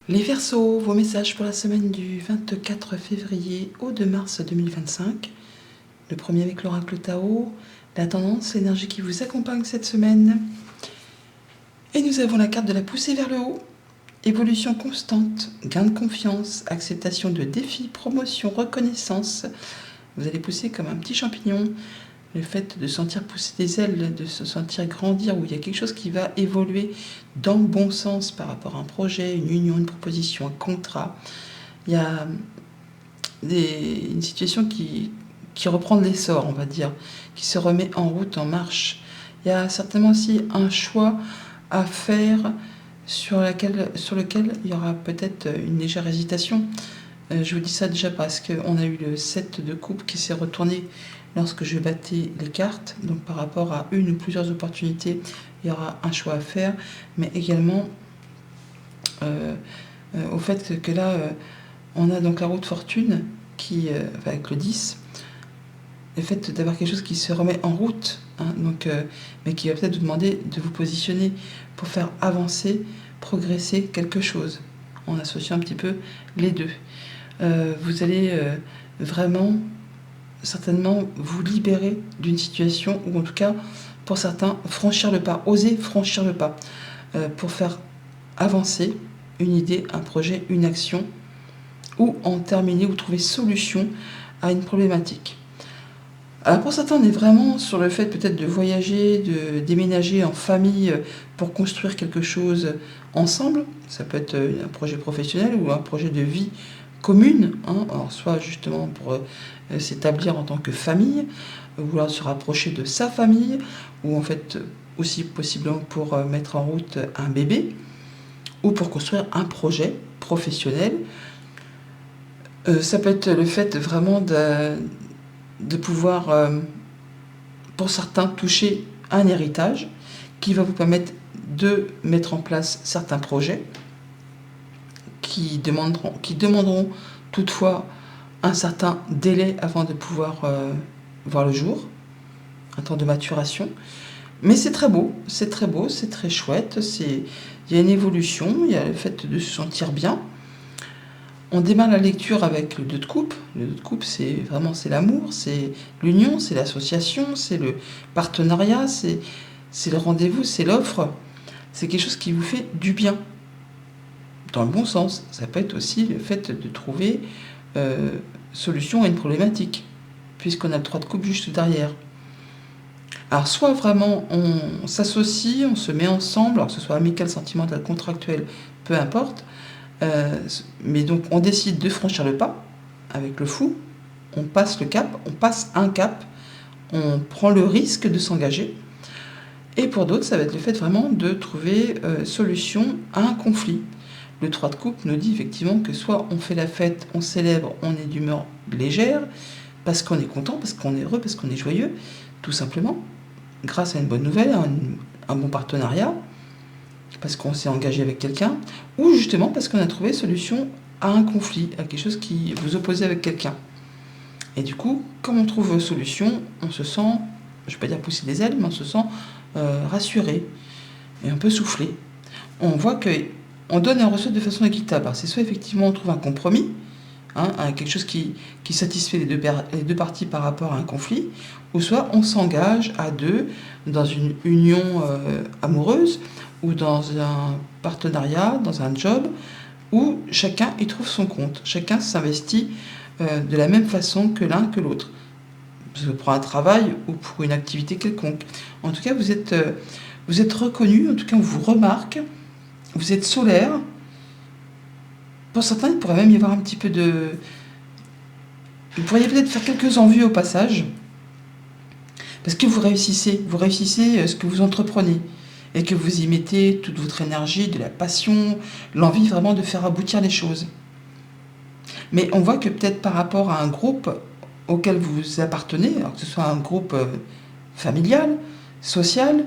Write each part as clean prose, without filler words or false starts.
Les Verseaux, vos messages pour la semaine du 24 février au 2 mars 2025. Le premier avec l'oracle Tao, la tendance, l'énergie qui vous accompagne cette semaine. Et nous avons la carte de la poussée vers le haut. Évolution constante, gain de confiance, acceptation de défis, promotion, reconnaissance. Vous allez pousser comme un petit champignon. Le fait de sentir pousser des ailes, de se sentir grandir, où il y a quelque chose qui va évoluer dans le bon sens par rapport à un projet, une union, une proposition, un contrat. Il y a une situation qui reprend de l'essor, on va dire, qui se remet en route, en marche. Il y a certainement aussi un choix à faire sur lequel il y aura peut-être une légère hésitation. Je vous dis ça déjà parce qu'on a eu le 7 de coupe qui s'est retourné lorsque je battais les cartes. Donc par rapport à une ou plusieurs opportunités, il y aura un choix à faire, mais également au fait que là, on a donc la roue de fortune qui, avec le 10, le fait d'avoir quelque chose qui se remet en route, mais qui va peut-être vous demander de vous positionner pour faire avancer, progresser quelque chose, en associant un petit peu les deux. Vous allez vraiment, certainement, vous libérer d'une situation, ou en tout cas, pour certains, franchir le pas, oser franchir le pas, pour faire avancer une idée, un projet, une action, ou en terminer, ou trouver solution à une problématique. Alors pour certains, on est vraiment sur le fait peut-être de voyager, de déménager en famille pour construire quelque chose ensemble. Ça peut être un projet professionnel ou un projet de vie commune, alors soit justement pour s'établir en tant que famille, vouloir se rapprocher de sa famille, ou en fait aussi possiblement pour mettre en route un bébé, ou pour construire un projet professionnel. Ça peut être le fait vraiment de pouvoir, pour certains, toucher un héritage qui va vous permettre de mettre en place certains projets qui demanderont toutefois un certain délai avant de pouvoir voir le jour, un temps de maturation. Mais c'est très beau, c'est très chouette, il y a une évolution, il y a le fait de se sentir bien. On démarre la lecture avec le 2 de coupe. Le 2 de coupe, c'est l'amour, c'est l'union, c'est l'association, c'est le partenariat, c'est le rendez-vous, c'est l'offre. C'est quelque chose qui vous fait du bien, dans le bon sens. Ça peut être aussi le fait de trouver solution à une problématique, puisqu'on a le 3 de coupe juste derrière. Alors soit vraiment on s'associe, on se met ensemble, alors que ce soit amical, sentimental, contractuel, peu importe, mais donc on décide de franchir le pas avec le fou, on passe le cap, on passe un cap, on prend le risque de s'engager. Et pour d'autres, ça va être le fait vraiment de trouver solution à un conflit. Le 3 de coupe nous dit effectivement que soit on fait la fête, on célèbre, on est d'humeur légère, parce qu'on est content, parce qu'on est heureux, parce qu'on est joyeux, tout simplement, grâce à une bonne nouvelle, un bon partenariat, parce qu'on s'est engagé avec quelqu'un, ou justement parce qu'on a trouvé solution à un conflit, à quelque chose qui vous oppose avec quelqu'un. Et du coup, comme on trouve solution, on se sent, je ne vais pas dire pousser des ailes, mais on se sent rassuré et un peu soufflé. On voit qu'on donne et on reçoit de façon équitable. Alors c'est soit effectivement on trouve un compromis, quelque chose qui satisfait les deux parties par rapport à un conflit, ou soit on s'engage à deux dans une union amoureuse, ou dans un partenariat, dans un job, où chacun y trouve son compte, chacun s'investit de la même façon que l'un que l'autre, pour un travail ou pour une activité quelconque. En tout cas, vous êtes reconnu, en tout cas on vous remarque, vous êtes solaire. Pour certains, il pourrait même y avoir un petit peu de... Vous pourriez peut-être faire quelques envies au passage, parce que vous réussissez ce que vous entreprenez, et que vous y mettez toute votre énergie, de la passion, l'envie vraiment de faire aboutir les choses. Mais on voit que peut-être par rapport à un groupe auquel vous appartenez, alors que ce soit un groupe familial, social,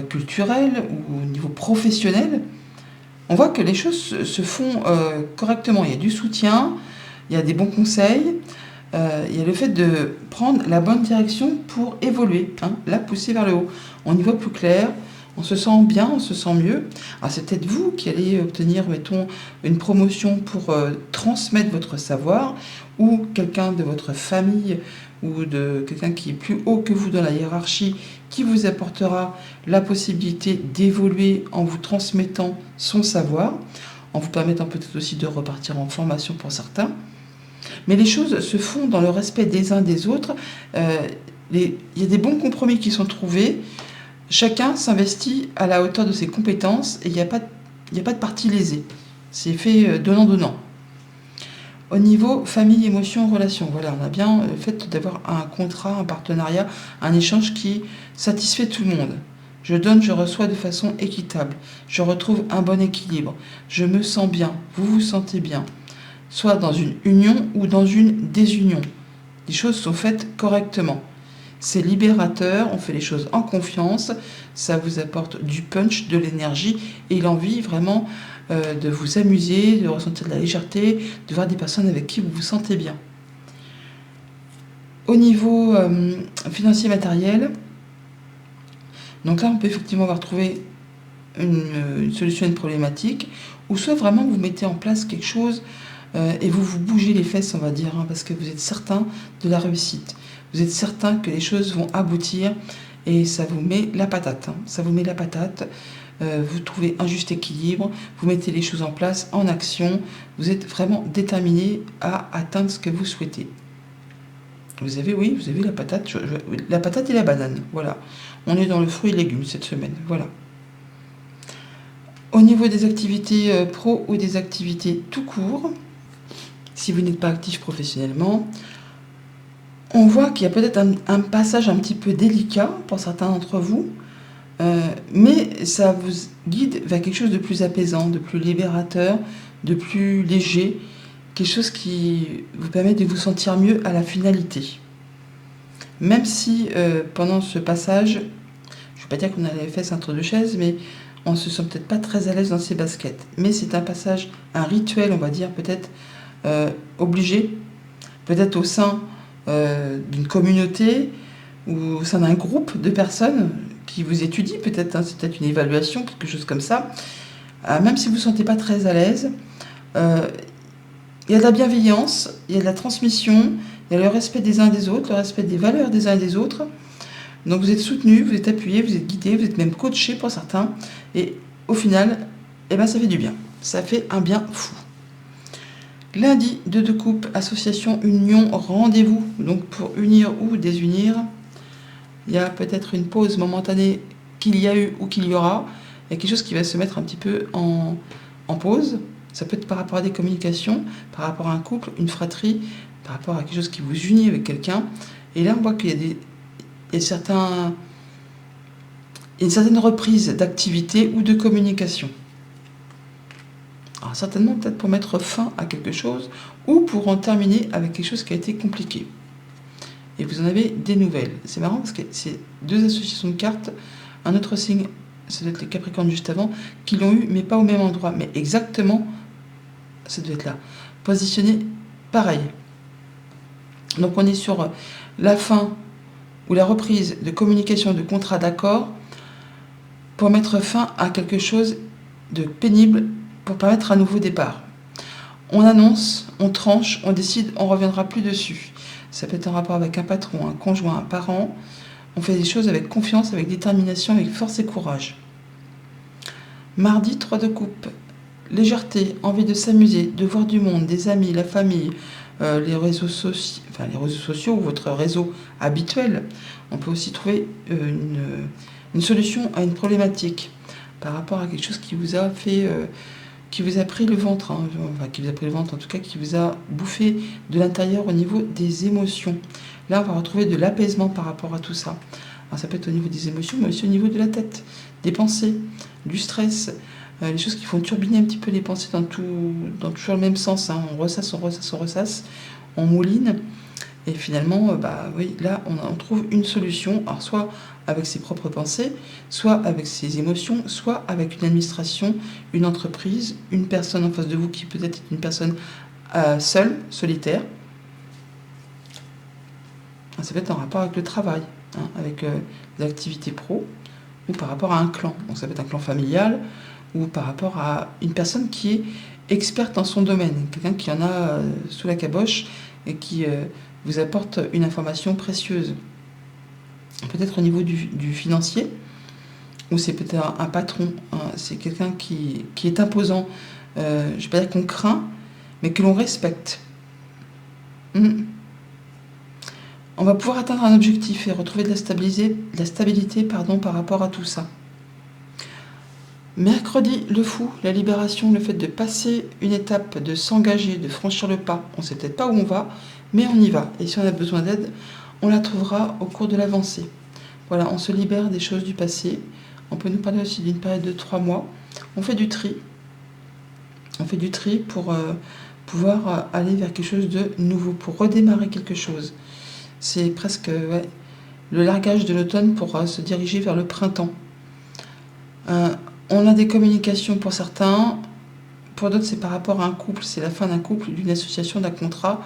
culturel ou au niveau professionnel, on voit que les choses se font correctement. Il y a du soutien, il y a des bons conseils, il y a le fait de prendre la bonne direction pour évoluer, la pousser vers le haut. On y voit plus clair, On se sent bien, on se sent mieux. Alors c'est peut-être vous qui allez obtenir, mettons, une promotion pour transmettre votre savoir, ou quelqu'un de votre famille, ou de quelqu'un qui est plus haut que vous dans la hiérarchie, qui vous apportera la possibilité d'évoluer en vous transmettant son savoir, en vous permettant peut-être aussi de repartir en formation pour certains. Mais les choses se font dans le respect des uns des autres. Il y a des bons compromis qui sont trouvés. Chacun s'investit à la hauteur de ses compétences et il n'y a pas de partie lésée. C'est fait donnant-donnant. Au niveau famille, émotion, relation, voilà, on a bien le fait d'avoir un contrat, un partenariat, un échange qui satisfait tout le monde. Je donne, je reçois de façon équitable. Je retrouve un bon équilibre. Je me sens bien, vous vous sentez bien. Soit dans une union ou dans une désunion. Les choses sont faites correctement. C'est libérateur, on fait les choses en confiance, ça vous apporte du punch, de l'énergie et l'envie vraiment de vous amuser, de ressentir de la légèreté, de voir des personnes avec qui vous vous sentez bien. Au niveau financier matériel, donc là on peut effectivement avoir trouvé une solution à une problématique, ou soit vraiment vous mettez en place quelque chose et vous bougez les fesses, on va dire, parce que vous êtes certain de la réussite. Vous êtes certain que les choses vont aboutir et ça vous met la patate. Ça vous met la patate. Vous trouvez un juste équilibre, vous mettez les choses en place, en action. Vous êtes vraiment déterminé à atteindre ce que vous souhaitez. Vous avez la patate, la patate et la banane. Voilà. On est dans le fruit et légumes cette semaine. Voilà. Au niveau des activités pro ou des activités tout court, si vous n'êtes pas actif professionnellement, on voit qu'il y a peut-être un passage un petit peu délicat pour certains d'entre vous, mais ça vous guide vers quelque chose de plus apaisant, de plus libérateur, de plus léger, quelque chose qui vous permet de vous sentir mieux à la finalité. Même si pendant ce passage, je ne vais pas dire qu'on a les fesses entre deux chaises, mais on ne se sent peut-être pas très à l'aise dans ses baskets. Mais c'est un passage, un rituel, on va dire, peut-être obligé, peut-être au sein d'une communauté ou au sein d'un groupe de personnes qui vous étudient, peut-être, c'est peut-être une évaluation, quelque chose comme ça. Même si vous ne vous sentez pas très à l'aise, il y a de la bienveillance, il y a de la transmission, il y a le respect des uns des autres, le respect des valeurs des uns et des autres. Donc vous êtes soutenu, vous êtes appuyé, vous êtes guidé, vous êtes même coaché pour certains. Et au final, ça fait du bien. Ça fait un bien fou. Lundi, 2 de coupe, association, union, rendez-vous. Donc pour unir ou désunir, il y a peut-être une pause momentanée qu'il y a eu ou qu'il y aura. Il y a quelque chose qui va se mettre un petit peu en pause. Ça peut être par rapport à des communications, par rapport à un couple, une fratrie, par rapport à quelque chose qui vous unit avec quelqu'un. Et là, on voit qu'il y a une certaine reprise d'activité ou de communication. Alors certainement peut-être pour mettre fin à quelque chose ou pour en terminer avec quelque chose qui a été compliqué. Et vous en avez des nouvelles. C'est marrant parce que c'est deux associations de cartes, un autre signe, ça doit être les Capricornes juste avant, qui l'ont eu mais pas au même endroit, mais exactement, ça doit être là, positionné pareil. Donc on est sur la fin ou la reprise de communication, de contrat d'accord pour mettre fin à quelque chose de pénible, pour permettre un nouveau départ. On annonce, on tranche, on décide, on ne reviendra plus dessus. Ça peut être en rapport avec un patron, un conjoint, un parent. On fait des choses avec confiance, avec détermination, avec force et courage. Mardi, 3 de coupe. Légèreté, envie de s'amuser, de voir du monde, des amis, la famille, les réseaux sociaux ou votre réseau habituel. On peut aussi trouver une solution à une problématique par rapport à quelque chose qui vous a fait... qui vous a pris le ventre, qui vous a pris le ventre en tout cas, qui vous a bouffé de l'intérieur au niveau des émotions. Là, on va retrouver de l'apaisement par rapport à tout ça. Alors, ça peut être au niveau des émotions, mais aussi au niveau de la tête, des pensées, du stress, les choses qui font turbiner un petit peu les pensées dans toujours le même sens. On ressasse, on mouline. Et finalement, là, on trouve une solution, alors soit avec ses propres pensées, soit avec ses émotions, soit avec une administration, une entreprise, une personne en face de vous qui peut-être est une personne seule, solitaire. Ça peut être en rapport avec le travail, avec les activités pro, ou par rapport à un clan. Donc ça peut être un clan familial, ou par rapport à une personne qui est experte dans son domaine, quelqu'un qui en a sous la caboche et qui vous apporte une information précieuse. Peut-être au niveau du financier, ou c'est peut-être un patron, hein, c'est quelqu'un qui est imposant, je ne vais pas dire qu'on craint, mais que l'on respecte. On va pouvoir atteindre un objectif et retrouver de la stabilité par rapport à tout ça. Mercredi, le fou, la libération, le fait de passer une étape, de s'engager, de franchir le pas. On ne sait peut-être pas où on va, mais on y va. Et si on a besoin d'aide, on la trouvera au cours de l'avancée. Voilà, on se libère des choses du passé. On peut nous parler aussi d'une période de 3 mois. On fait du tri. On fait du tri pour pouvoir aller vers quelque chose de nouveau, pour redémarrer quelque chose. C'est presque le largage de l'automne pour se diriger vers le printemps. On a des communications pour certains, pour d'autres c'est par rapport à un couple, c'est la fin d'un couple, d'une association, d'un contrat,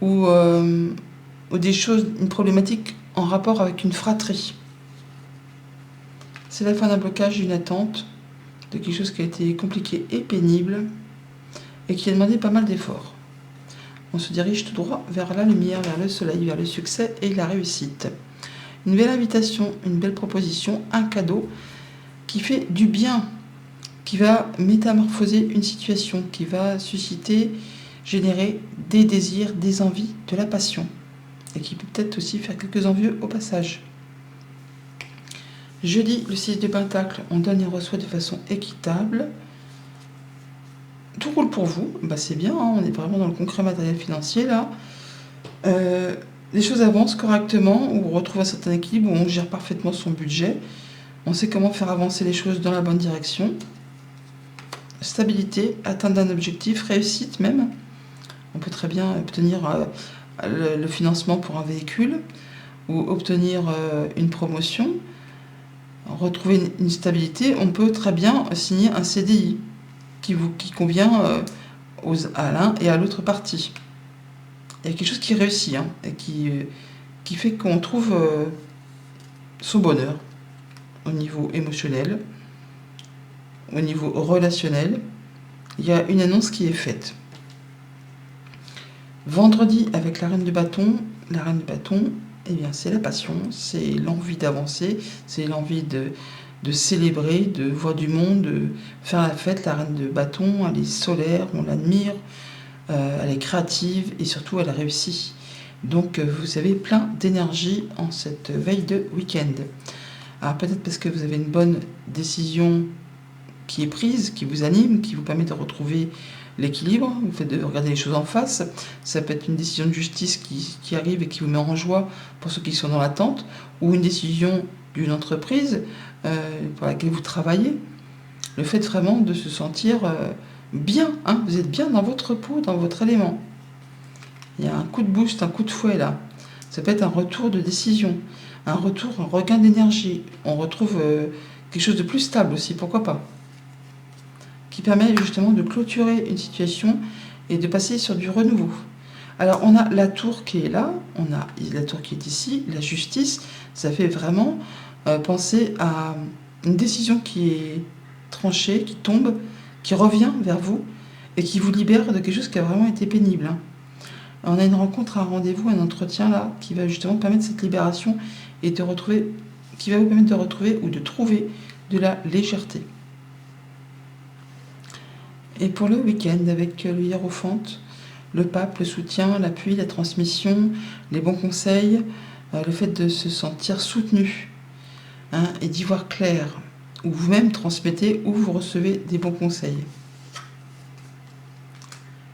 ou des choses, une problématique en rapport avec une fratrie. C'est la fin d'un blocage, d'une attente, de quelque chose qui a été compliqué et pénible, et qui a demandé pas mal d'efforts. On se dirige tout droit vers la lumière, vers le soleil, vers le succès et la réussite. Une belle invitation, une belle proposition, un cadeau qui fait du bien, qui va métamorphoser une situation, qui va susciter, générer des désirs, des envies, de la passion, et qui peut peut-être aussi faire quelques envieux au passage. Jeudi, le 6 de Pentacle, on donne et reçoit de façon équitable. Tout roule pour vous, c'est bien, hein, on est vraiment dans le concret matériel financier là. Les choses avancent correctement, on retrouve un certain équilibre, où on gère parfaitement son budget. On sait comment faire avancer les choses dans la bonne direction. Stabilité, atteinte d'un objectif, réussite même. On peut très bien obtenir le financement pour un véhicule ou obtenir une promotion, retrouver une stabilité. On peut très bien signer un CDI qui convient à l'un et à l'autre partie. Il y a quelque chose qui réussit et qui fait qu'on trouve son bonheur. Au niveau émotionnel, au niveau relationnel, il y a une annonce qui est faite. Vendredi, avec la reine de bâton, c'est la passion, c'est l'envie d'avancer, c'est l'envie de célébrer, de voir du monde, de faire la fête. La reine de bâton, elle est solaire, on l'admire, elle est créative et surtout elle réussit. Donc vous avez plein d'énergie en cette veille de week-end. Alors peut-être parce que vous avez une bonne décision qui est prise, qui vous anime, qui vous permet de retrouver l'équilibre, vous faites de regarder les choses en face. Ça peut être une décision de justice qui arrive et qui vous met en joie pour ceux qui sont dans l'attente, ou une décision d'une entreprise pour laquelle vous travaillez. Le fait vraiment de se sentir bien, vous êtes bien dans votre peau, dans votre élément. Il y a un coup de boost, un coup de fouet là. Ça peut être un retour de décision. Un regain d'énergie. On retrouve quelque chose de plus stable aussi, pourquoi pas. Qui permet justement de clôturer une situation et de passer sur du renouveau. Alors on a la tour qui est là, on a la tour qui est ici, la justice, ça fait vraiment penser à une décision qui est tranchée, qui tombe, qui revient vers vous et qui vous libère de quelque chose qui a vraiment été pénible. On a une rencontre, un rendez-vous, un entretien là qui va justement permettre cette libération et qui va vous permettre de retrouver ou de trouver de la légèreté. Et pour le week-end, avec le hiérophant, le pape, le soutien, l'appui, la transmission, les bons conseils, le fait de se sentir soutenu et d'y voir clair, ou vous-même transmettez ou vous recevez des bons conseils.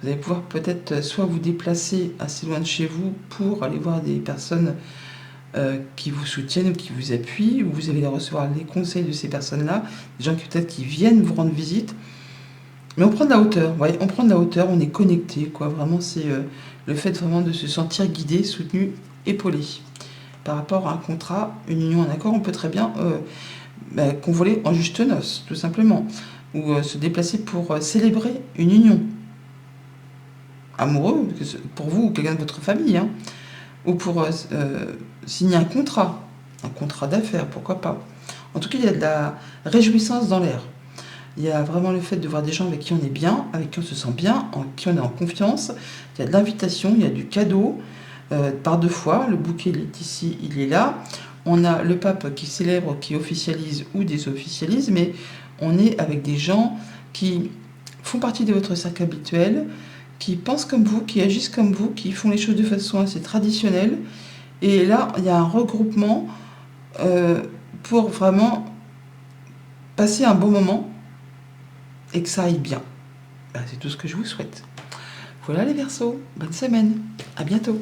Vous allez pouvoir peut-être soit vous déplacer assez loin de chez vous pour aller voir des personnes qui vous soutiennent ou qui vous appuient, ou vous allez recevoir les conseils de ces personnes-là, des gens qui viennent vous rendre visite. Mais on prend de la hauteur, on est connecté, quoi. Vraiment, c'est le fait vraiment de se sentir guidé, soutenu, épaulé. Par rapport à un contrat, une union, un accord, on peut très bien convoler en juste noces, tout simplement, ou se déplacer pour célébrer une union. Amoureux, pour vous ou quelqu'un de votre famille, ou pour signer un contrat d'affaires, pourquoi pas. En tout cas, il y a de la réjouissance dans l'air. Il y a vraiment le fait de voir des gens avec qui on est bien, avec qui on se sent bien, en qui on est en confiance. Il y a de l'invitation, il y a du cadeau, par 2 fois. Le bouquet, il est ici, il est là. On a le pape qui célèbre, qui officialise ou désofficialise, mais on est avec des gens qui font partie de votre cercle habituel, qui pensent comme vous, qui agissent comme vous, qui font les choses de façon assez traditionnelle. Et là, il y a un regroupement pour vraiment passer un bon moment et que ça aille bien. C'est tout ce que je vous souhaite. Voilà les Verseaux, bonne semaine, à bientôt.